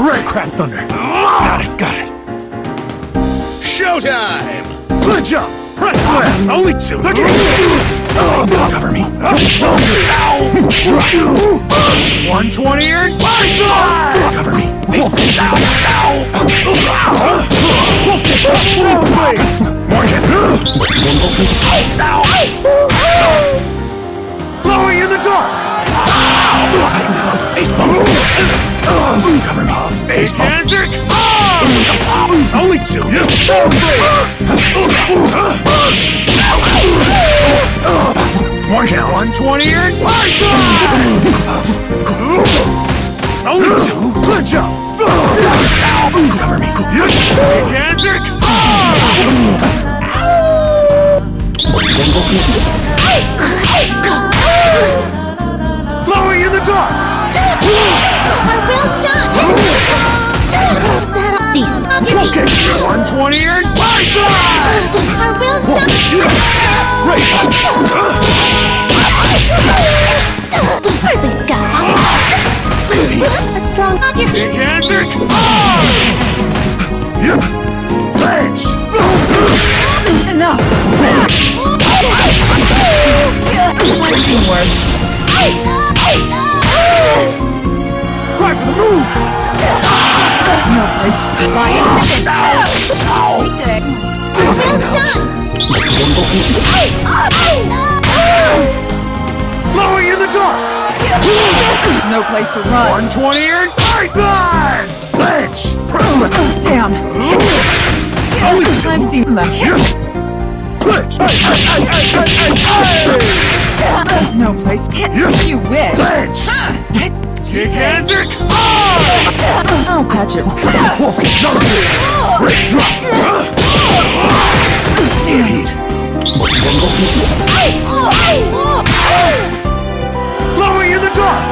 Red Crab Thunder. Got it. Showtime! Good jump. Press slam. Only two. Look at cover me. 120 earned. Cover me. Blowing in the dark. Cover me. Only two. One count. 120 earned. Only two. Good job. Cover me. Gigantic. Blowing in the dark. Our wheel shot! Okay. 120 earned. Our wheel shot! Hardly Scott. A strong Gigantic. Ledge. Enough! Worse. Right for the move. No place to try it. Our wheel shot! Blowing in the dark. No place to run. 120 earned. Python. Ledge. Press it. Damn. Only two. I've seen the Ledge. No place. You wish. Ledge. Gigantic. I'll catch it. Great drop. Damn it. Blowing in the dark.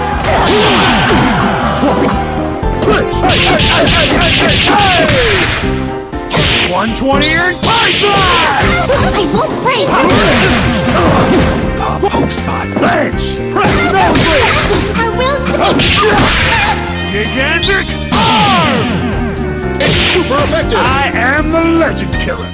120 earned. Python. I won't break! Hope spot. Ledge. Press no. Our wheel shot! Gigantic arm. It's super effective! I am the Legend Killer.